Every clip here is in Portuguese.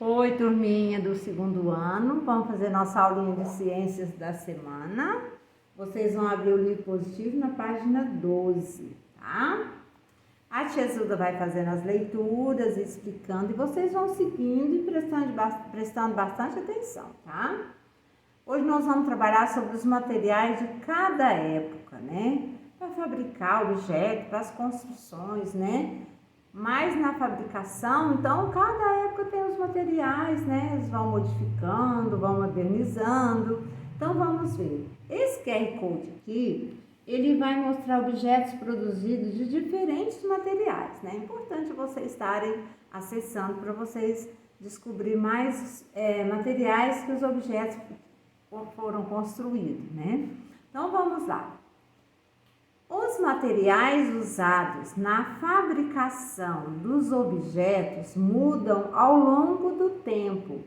Oi, turminha do segundo ano, vamos fazer nossa aulinha de ciências da semana. Vocês vão abrir o livro positivo na página 12, tá? A tia Zilda vai fazendo as leituras, explicando, e vocês vão seguindo e prestando bastante atenção, tá? Hoje nós vamos trabalhar sobre os materiais de cada época, né? Para fabricar objetos, para as construções, né? Mas na fabricação, então, cada época tem os materiais, né? Eles vão modificando, vão modernizando. Então, vamos ver. Esse QR Code aqui, ele vai mostrar objetos produzidos de diferentes materiais, né? É importante vocês estarem acessando para vocês descobrir mais materiais que os objetos foram construídos, né? Então, vamos lá. Os materiais usados na fabricação dos objetos mudam ao longo do tempo,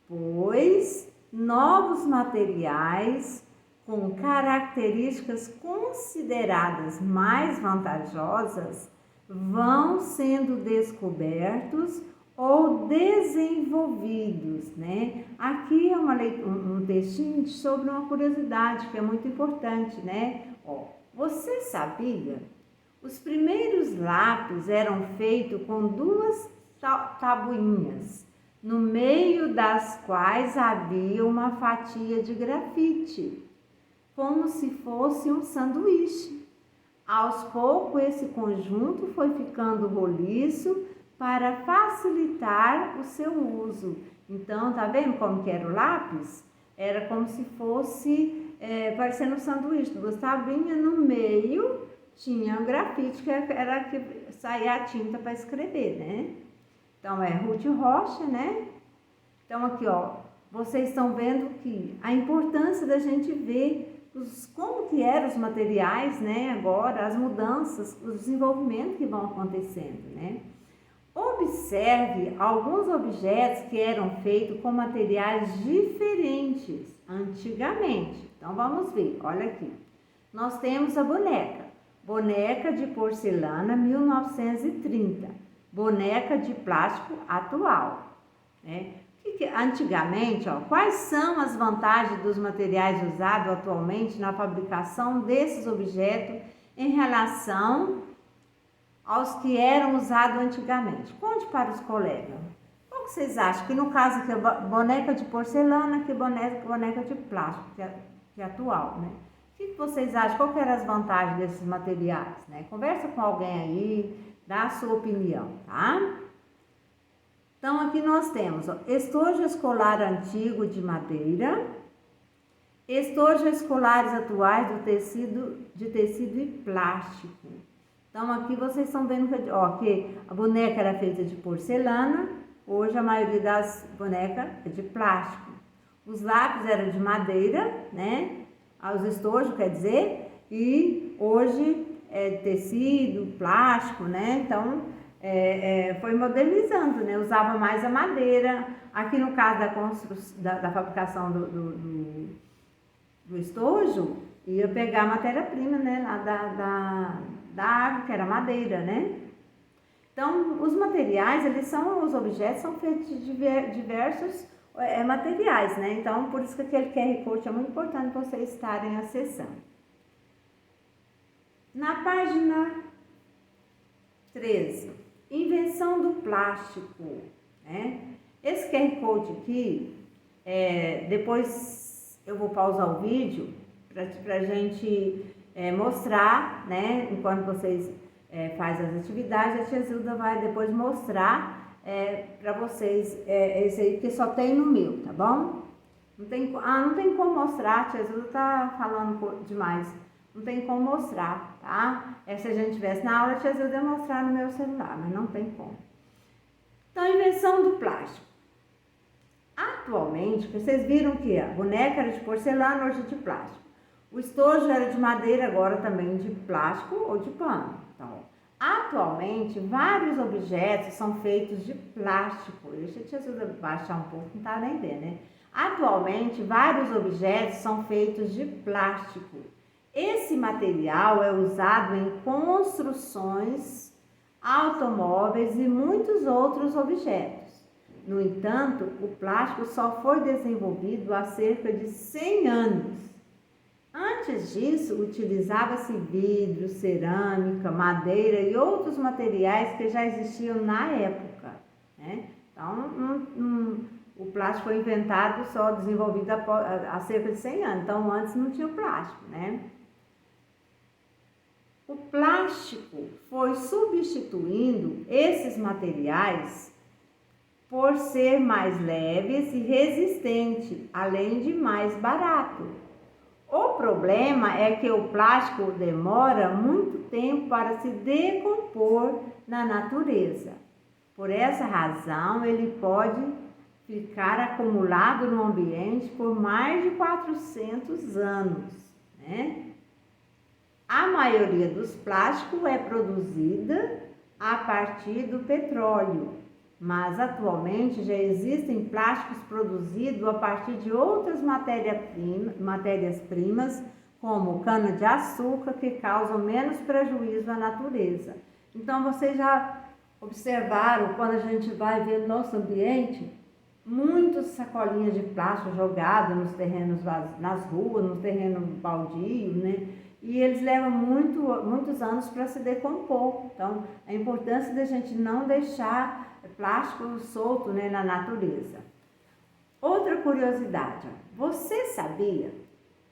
pois novos materiais com características consideradas mais vantajosas vão sendo descobertos ou desenvolvidos, né? Aqui é um textinho sobre uma curiosidade que é muito importante, né? Você sabia? Os primeiros lápis eram feitos com duas tabuinhas, no meio das quais havia uma fatia de grafite, como se fosse um sanduíche. Aos poucos, esse conjunto foi ficando roliço para facilitar o seu uso. Então, tá vendo como que era o lápis? Era como se fosse parecendo um sanduíche, duas tabuinhas, no meio tinha um grafite, que era que saía a tinta para escrever, né? Então, Ruth Rocha, né? Então, aqui, vocês estão vendo que a importância da gente ver como que eram os materiais, né? Agora, as mudanças, o desenvolvimento que vão acontecendo, né? Observe alguns objetos que eram feitos com materiais diferentes antigamente. Então, vamos ver, olha aqui. Nós temos a boneca de porcelana 1930, boneca de plástico atual, né? Antigamente, quais são as vantagens dos materiais usados atualmente na fabricação desses objetos em relação aos que eram usados antigamente? Conte para os colegas. Qual que vocês acham? Que no caso aqui é boneca de porcelana, que boneca de plástico, que é atual, né? O que vocês acham? Qual que eram as vantagens desses materiais, né? Conversa com alguém aí, dá a sua opinião, tá? Então, aqui nós temos estojo escolar antigo de madeira, estojos escolares atuais de tecido e plástico. Então, aqui vocês estão vendo que a boneca era feita de porcelana, hoje a maioria das bonecas é de plástico. Os lápis eram de madeira, né? Os estojos, quer dizer, e hoje é de tecido, plástico, né? Então, foi modernizando, né? Usava mais a madeira. Aqui no caso da fabricação do estojo, ia pegar a matéria-prima, né? Lá da árvore, que era madeira, né? Então, os materiais, os objetos são feitos de diversos materiais, né? Então, por isso que aquele QR Code é muito importante vocês estarem acessando. Na página 13, invenção do plástico, né? Esse QR Code aqui, depois eu vou pausar o vídeo para a gente mostrar, né? Enquanto vocês fazem as atividades, a tia Zilda vai depois mostrar para vocês esse aí, que só tem no meu, tá bom? Não tem como mostrar, a tia Zilda tá falando demais. Não tem como mostrar, tá? Se a gente tivesse na aula, a tia Zilda ia mostrar no meu celular, mas não tem como. Então, invenção do plástico. Atualmente, vocês viram que a boneca era de porcelana, hoje é de plástico. O estojo era de madeira, agora também de plástico ou de pano. Então, atualmente, vários objetos são feitos de plástico. Deixa a tia Zilda baixar um pouco, não tá nem vendo, né? Atualmente, vários objetos são feitos de plástico. Esse material é usado em construções, automóveis e muitos outros objetos. No entanto, o plástico só foi desenvolvido há cerca de 100 anos. Antes disso, utilizava-se vidro, cerâmica, madeira e outros materiais que já existiam na época, né? Então, o plástico foi inventado, só desenvolvido há cerca de 100 anos. Então, antes não tinha o plástico, né? O plástico foi substituindo esses materiais por ser mais leves e resistente, além de mais barato. O problema é que o plástico demora muito tempo para se decompor na natureza. Por essa razão, ele pode ficar acumulado no ambiente por mais de 400 anos, né? A maioria dos plásticos é produzida a partir do petróleo, mas atualmente já existem plásticos produzidos a partir de outras matérias-primas, como cana-de-açúcar, que causam menos prejuízo à natureza. Então, vocês já observaram, quando a gente vai ver no nosso ambiente, muitas sacolinhas de plástico jogadas nos terrenos nas ruas, no terreno baldio, né? E eles levam muitos anos para se decompor. Então, a importância da gente não deixar plástico solto, né, na natureza. Outra curiosidade, você sabia?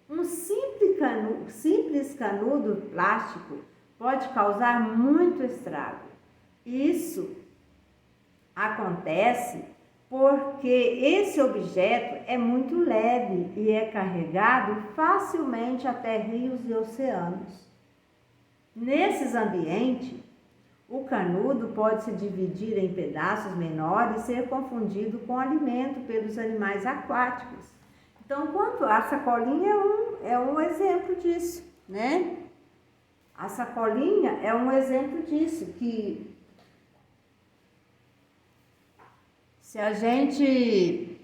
Um simples canudo plástico pode causar muito estrago. Isso acontece porque esse objeto é muito leve e é carregado facilmente até rios e oceanos. Nesses ambientes, o canudo pode se dividir em pedaços menores e ser confundido com alimento pelos animais aquáticos. Então, a sacolinha é um exemplo disso, né? A sacolinha é um exemplo disso, que se a gente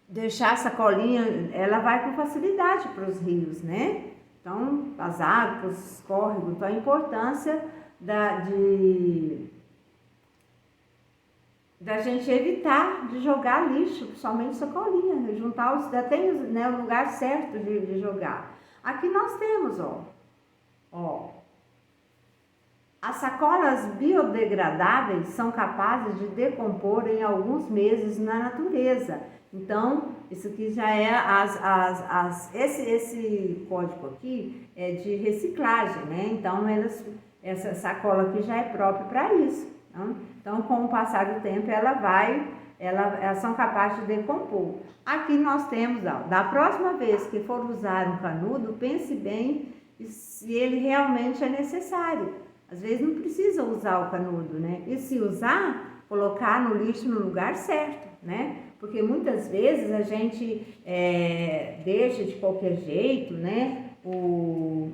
deixar a sacolinha, ela vai com facilidade para os rios, né? Então, as águas, os córregos. Então, a importância da gente evitar de jogar lixo, principalmente sacolinha, né? Juntar já tem, né, o lugar certo de jogar. Aqui nós temos, ó. As sacolas biodegradáveis são capazes de decompor em alguns meses na natureza. Então, isso aqui já é esse código aqui é de reciclagem, né? Então, essa sacola aqui já é própria para isso. Então, com o passar do tempo, elas são capazes de decompor. Aqui nós temos, da próxima vez que for usar um canudo, pense bem se ele realmente é necessário. Às vezes não precisa usar o canudo, né? E se usar, colocar no lixo no lugar certo, né? Porque muitas vezes a gente deixa de qualquer jeito, né? O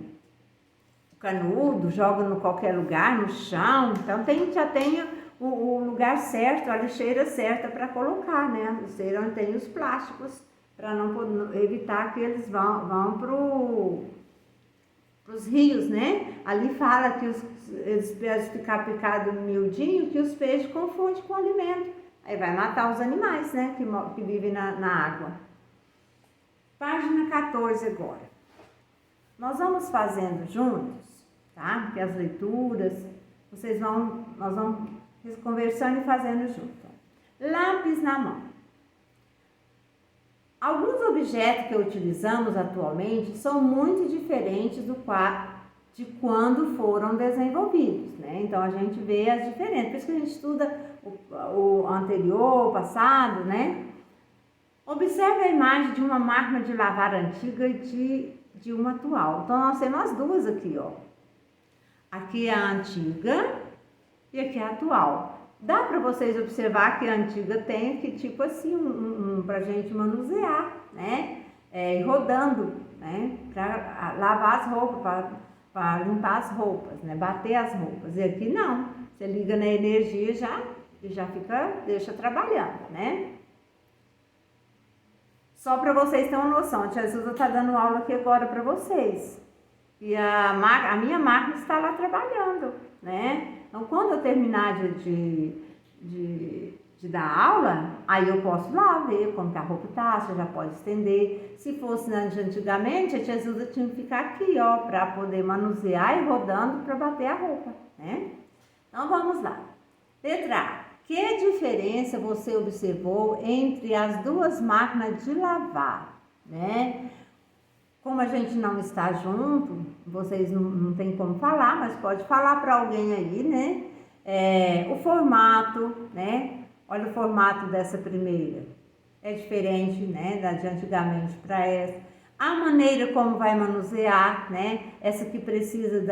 canudo, joga em qualquer lugar, no chão. Então já tem o lugar certo, a lixeira certa para colocar, né? A lixeira onde tem os plásticos, para não evitar que eles vão para os rios, né? Ali fala que eles podem ficar picados miudinho, que os peixes confundem com o alimento. Aí vai matar os animais, né? Que vivem na água. Página 14 agora. Nós vamos fazendo juntos, tá? Porque as leituras, nós vamos conversando e fazendo junto. Lápis na mão. Alguns objetos que utilizamos atualmente são muito diferentes de quando foram desenvolvidos, né? Então, a gente vê as diferenças. Por isso que a gente estuda o anterior, o passado, né? Observe a imagem de uma máquina de lavar antiga e de uma atual. Então, nós temos as duas aqui, ó. Aqui é a antiga e aqui é a atual. Dá para vocês observar que a antiga tem aqui, tipo assim, para a gente manusear, né? Rodando, né? Para lavar as roupas, para limpar as roupas, né? Bater as roupas. E aqui não. Você liga na energia e já deixa trabalhando, né? Só para vocês terem uma noção, a tia Suza está dando aula aqui agora para vocês. E a minha máquina está lá trabalhando, né? Então, quando eu terminar de dar aula, aí eu posso lá ver como que a roupa tá, você já pode estender. Se fosse antigamente, a tia Zilda tinha que ficar aqui, ó, para poder manusear e rodando para bater a roupa, né? Então, vamos lá. Letra A. Que diferença você observou entre as duas máquinas de lavar, né? Como a gente não está junto, vocês não tem como falar, mas pode falar para alguém aí, né? O formato, né? Olha o formato dessa primeira. É diferente, né, da de antigamente para essa. A maneira como vai manusear, né? Essa que precisa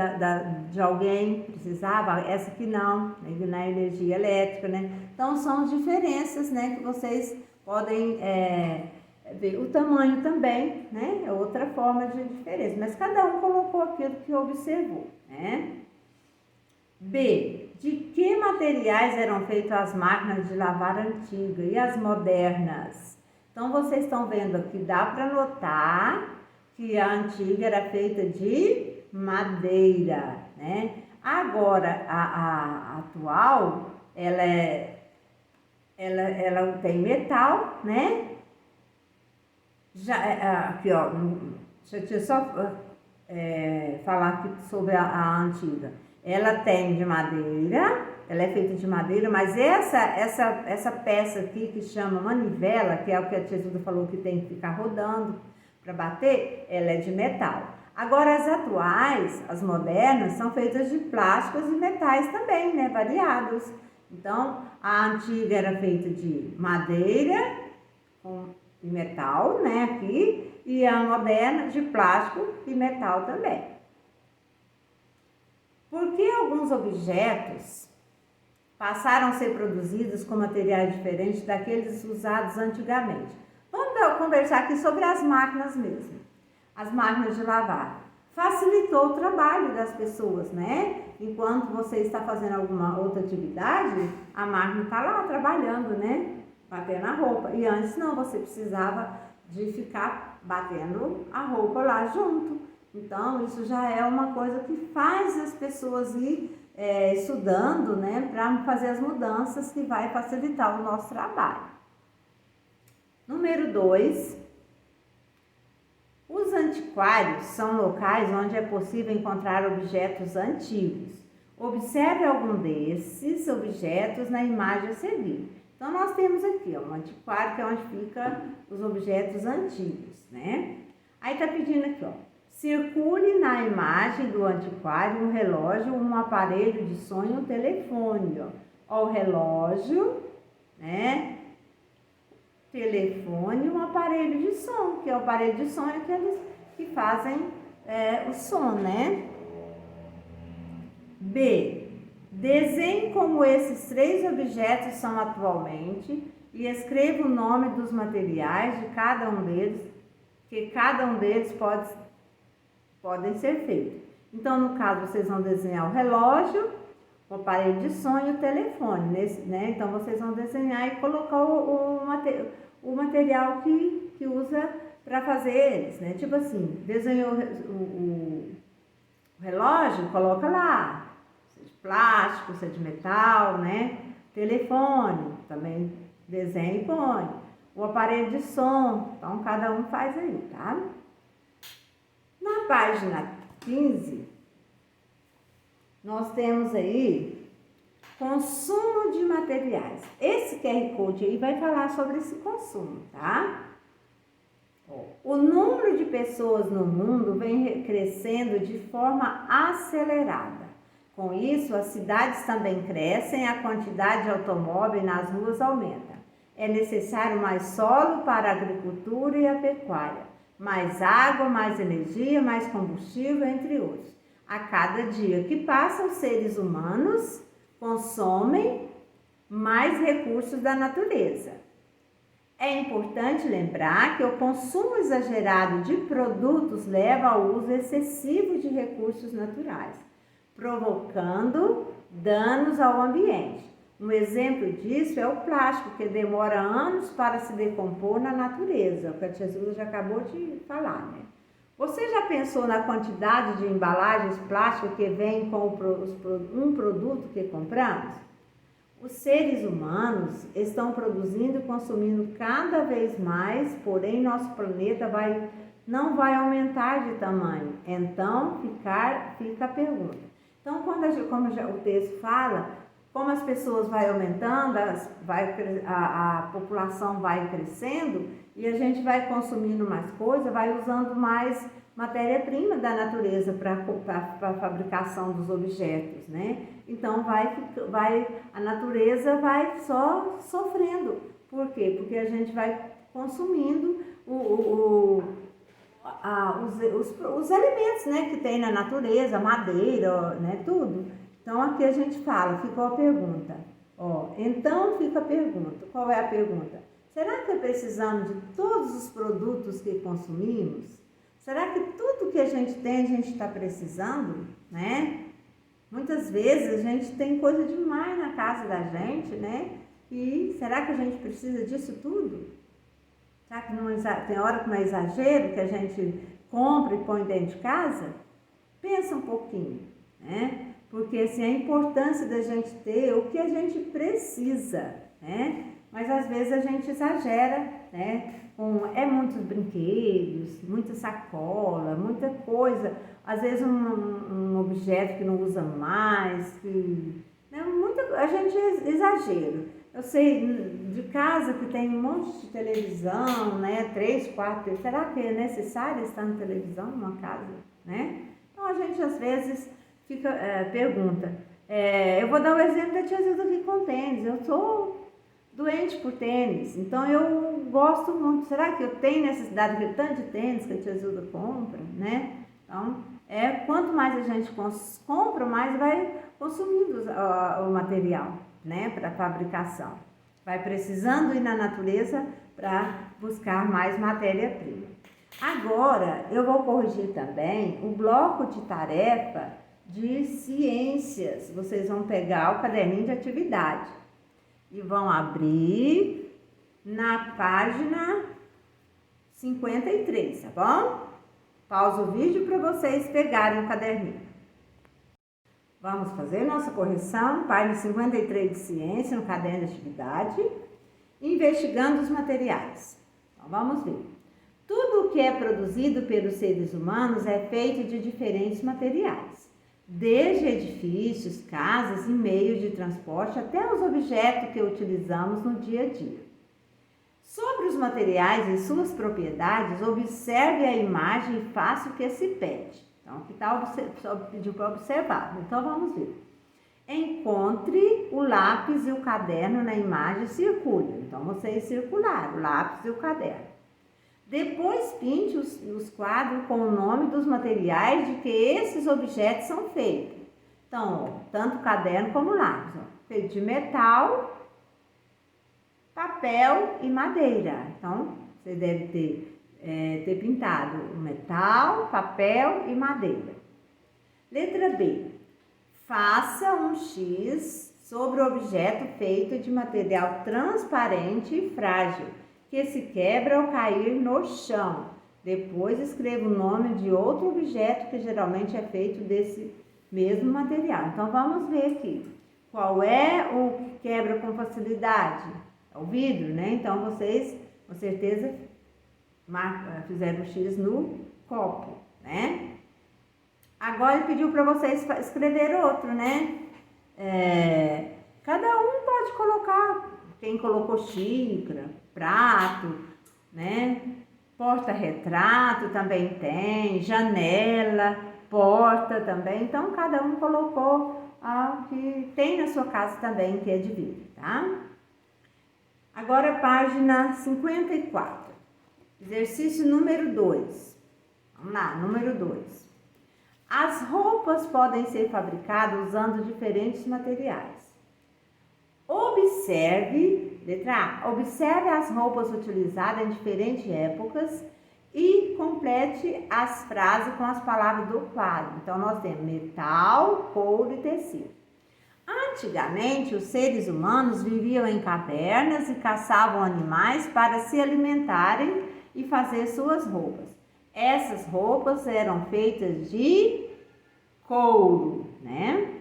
de alguém, precisava, essa que não, né? Na energia elétrica, né? Então, são diferenças, né, que vocês podem ver. O tamanho também, né? É outra forma de diferença, mas cada um colocou aquilo que observou, né? B. De que materiais eram feitas as máquinas de lavar antigas e as modernas? Então, vocês estão vendo aqui, dá para notar que a antiga era feita de madeira, né? Agora, a atual, ela tem metal, né? Já, aqui, ó, deixa eu só falar aqui sobre a antiga. Ela tem de madeira, ela é feita de madeira, mas essa peça aqui que chama manivela, que é o que a tia Zilda falou que tem que ficar rodando para bater, ela é de metal. Agora as atuais, as modernas, são feitas de plásticos e metais também, né, variados. Então, a antiga era feita de madeira e metal, né, aqui, e a moderna de plástico e metal também. Por que alguns objetos passaram a ser produzidos com materiais diferentes daqueles usados antigamente? Vamos conversar aqui sobre as máquinas mesmo. As máquinas de lavar. Facilitou o trabalho das pessoas, né? Enquanto você está fazendo alguma outra atividade, a máquina está lá trabalhando, né? Batendo a roupa. E antes não, você precisava de ficar batendo a roupa lá junto. Então, isso já é uma coisa que faz as pessoas ir estudando, né, para fazer as mudanças que vai facilitar o nosso trabalho. Número 2, os antiquários são locais onde é possível encontrar objetos antigos. Observe algum desses objetos na imagem a seguir. Então, nós temos aqui, ó, um antiquário, que é onde ficam os objetos antigos, né? Aí tá pedindo aqui, ó. Circule na imagem do antiquário um relógio, um aparelho de som e um telefone. Ó, o relógio, né? Telefone e um aparelho de som, que é o aparelho de som é aqueles que fazem o som, né? B. Desenhe como esses 3 objetos são atualmente e escreva o nome dos materiais de cada um deles, que cada um deles podem ser feitos. Então, no caso, vocês vão desenhar o relógio, o aparelho de som e o telefone, né? Então, vocês vão desenhar e colocar o material que usa para fazer eles, né? Tipo assim, desenhou o relógio, coloca lá, se é de plástico, se é de metal, né? Telefone, também desenha e põe. O aparelho de som, então cada um faz aí, tá? Na página 15, nós temos aí consumo de materiais. Esse QR Code aí vai falar sobre esse consumo, tá? O número de pessoas no mundo vem crescendo de forma acelerada. Com isso, as cidades também crescem, a quantidade de automóveis nas ruas aumenta. É necessário mais solo para a agricultura e a pecuária. Mais água, mais energia, mais combustível, entre outros. A cada dia que passa, os seres humanos consomem mais recursos da natureza. É importante lembrar que o consumo exagerado de produtos leva ao uso excessivo de recursos naturais, provocando danos ao ambiente. Um exemplo disso é o plástico, que demora anos para se decompor na natureza, o que a tia Zilda já acabou de falar, né? Você já pensou na quantidade de embalagens plásticas que vem com um produto que compramos? Os seres humanos estão produzindo e consumindo cada vez mais, porém nosso planeta não vai aumentar de tamanho. Então fica a pergunta. Então, como o texto fala, como as pessoas vão aumentando, a população vai crescendo e a gente vai consumindo mais coisa, vai usando mais matéria-prima da natureza para a fabricação dos objetos, né? Então a natureza vai só sofrendo. Por quê? Porque a gente vai consumindo os alimentos, né, que tem na natureza, madeira, né, tudo. Então aqui a gente ficou a pergunta. Então fica a pergunta. Qual é a pergunta? Será que precisamos de todos os produtos que consumimos? Será que tudo que a gente tem, a gente está precisando, né? Muitas vezes a gente tem coisa demais na casa da gente, né? E será que a gente precisa disso tudo? Será que tem hora que não é exagero, que a gente compra e põe dentro de casa? Pensa um pouquinho, né? Porque assim, a importância da gente ter o que a gente precisa, né? Mas às vezes a gente exagera, né? Com muitos brinquedos, muita sacola, muita coisa. Às vezes um objeto que não usa mais, né? A gente exagera. Eu sei de casa que tem um monte de televisão, né? 3, 4, será que é necessário estar na televisão numa casa, né? Então a gente às vezes pergunta. Eu vou dar o exemplo da tia Zilda aqui com tênis. Eu sou doente por tênis, então eu gosto muito. Será que eu tenho necessidade de tanto de tênis que a tia Zilda compra, né? Então, quanto mais a gente compra, mais vai consumindo o material, né, para fabricação. Vai precisando ir na natureza para buscar mais matéria-prima. Agora, eu vou corrigir também o bloco de tarefa de ciências. Vocês vão pegar o caderninho de atividade e vão abrir na página 53, tá bom? Pausa o vídeo para vocês pegarem o caderninho. Vamos fazer nossa correção, página 53 de ciência, no caderno de atividade, investigando os materiais. Então, vamos ver. Tudo o que é produzido pelos seres humanos é feito de diferentes materiais, desde edifícios, casas e meios de transporte até os objetos que utilizamos no dia a dia. Sobre os materiais e suas propriedades, observe a imagem e faça o que se pede. Então, aqui está pediu para observar. Então, vamos ver. Encontre o lápis e o caderno na imagem e circule. Então, vocês circularam o lápis e o caderno. Depois, pinte os quadros com o nome dos materiais de que esses objetos são feitos. Então, tanto o caderno como o lápis. Feito de metal, papel e madeira. Então, você deve ter pintado metal, papel e madeira. Letra B. Faça um X sobre o objeto feito de material transparente e frágil, que se quebra ao cair no chão. Depois escreva o nome de outro objeto que geralmente é feito desse mesmo material. Então, vamos ver aqui. Qual é o que quebra com facilidade? É o vidro, né? Então, vocês, com certeza, fizeram o X no copo, né? Agora, ele pediu para vocês escrever outro, né? Cada um pode colocar. Quem colocou xícara, prato, né? Porta-retrato também tem, janela, porta também. Então, cada um colocou algo que tem na sua casa também, que é de vidro, tá? Agora, página 54. Exercício número 2. Vamos lá, número 2. As roupas podem ser fabricadas usando diferentes materiais. Observe, letra A, observe as roupas utilizadas em diferentes épocas e complete as frases com as palavras do quadro. Então, nós temos metal, couro e tecido. Antigamente, os seres humanos viviam em cavernas e caçavam animais para se alimentarem e fazer suas roupas. essas roupas eram feitas de couro, né?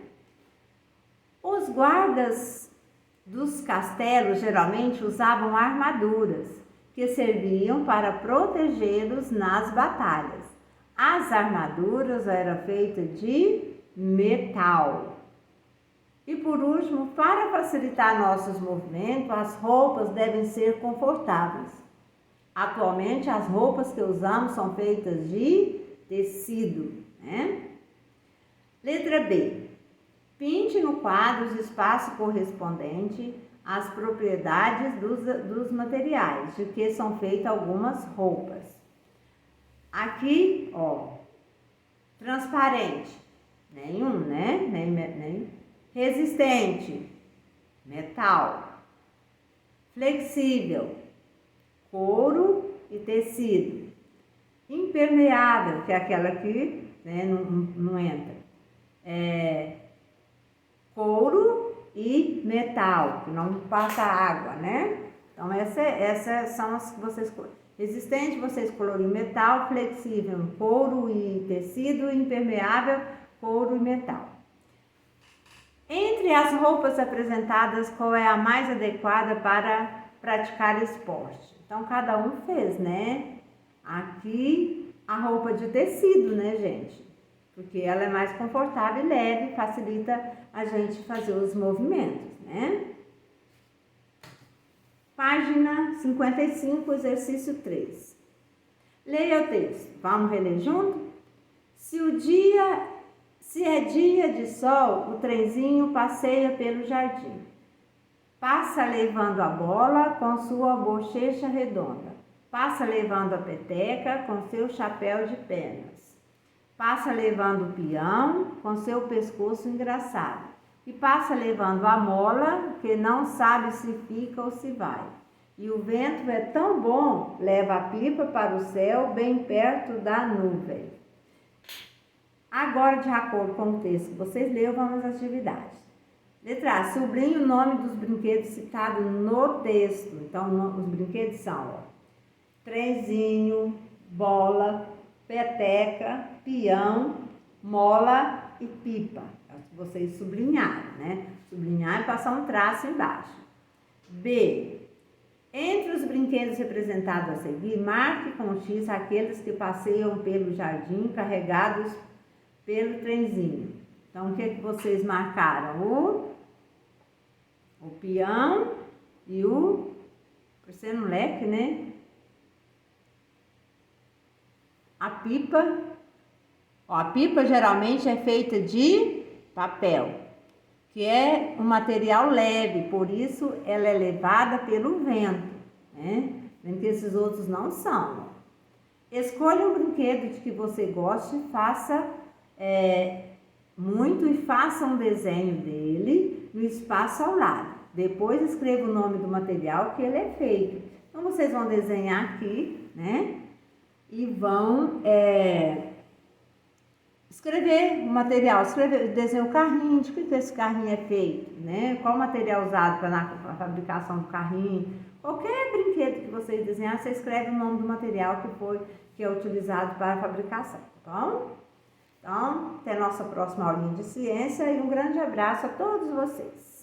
Os guardas dos castelos geralmente usavam armaduras que serviam para protegê-los nas batalhas. As armaduras eram feitas de metal. E por último, para facilitar nossos movimentos, as roupas devem ser confortáveis. Atualmente, as roupas que usamos são feitas de tecido, né? Letra B. Pinte no quadro os espaços correspondentes às propriedades dos materiais de que são feitas algumas roupas. Aqui, ó, transparente, nenhum, né? Nem. Resistente, metal. Flexível, couro e tecido. Impermeável, que é aquela que, né, não entra. Couro e metal, que não passa água, né? Então, essas são as que vocês escolhem. Resistente, você escolheu metal. Flexível, couro e tecido. Impermeável, couro e metal. Entre as roupas apresentadas, qual é a mais adequada para praticar esporte? Então, cada um fez, né? Aqui, a roupa de tecido, né, gente? Porque ela é mais confortável e leve, facilita a gente fazer os movimentos, né? Página 55, exercício 3. Leia o texto. Vamos reler junto? Se é dia de sol, o trenzinho passeia pelo jardim. Passa levando a bola com sua bochecha redonda. Passa levando a peteca com seu chapéu de penas. Passa levando o peão com seu pescoço engraçado. E passa levando a mola que não sabe se fica ou se vai. E o vento é tão bom, leva a pipa para o céu bem perto da nuvem. Agora, de acordo com o texto que vocês leram, vamos às atividades. Letra A. Sublinhe o nome dos brinquedos citados no texto. Então, os brinquedos são, ó, trenzinho, bola, peteca, peão, mola e pipa. É o que vocês sublinharam, né? Sublinhar e passar um traço embaixo. B. Entre os brinquedos representados a seguir, marque com X aqueles que passeiam pelo jardim carregados pelo trenzinho. Então, o que vocês marcaram? O peão e o... Por ser um leque, né? A pipa. Ó, a pipa geralmente é feita de papel, que é um material leve, por isso ela é levada pelo vento, né? Vendo que esses outros não são. Escolha um brinquedo de que você goste, faça muito e faça um desenho dele no espaço ao lado. Depois escreva o nome do material que ele é feito. Então, vocês vão desenhar aqui, né? E vão escrever o material, desenhar o carrinho, de que esse carrinho é feito, né? Qual o material usado para a fabricação do carrinho. Qualquer brinquedo que vocês desenhar, você escreve o nome do material que é utilizado para a fabricação, tá bom? Então, até a nossa próxima aulinha de ciência e um grande abraço a todos vocês.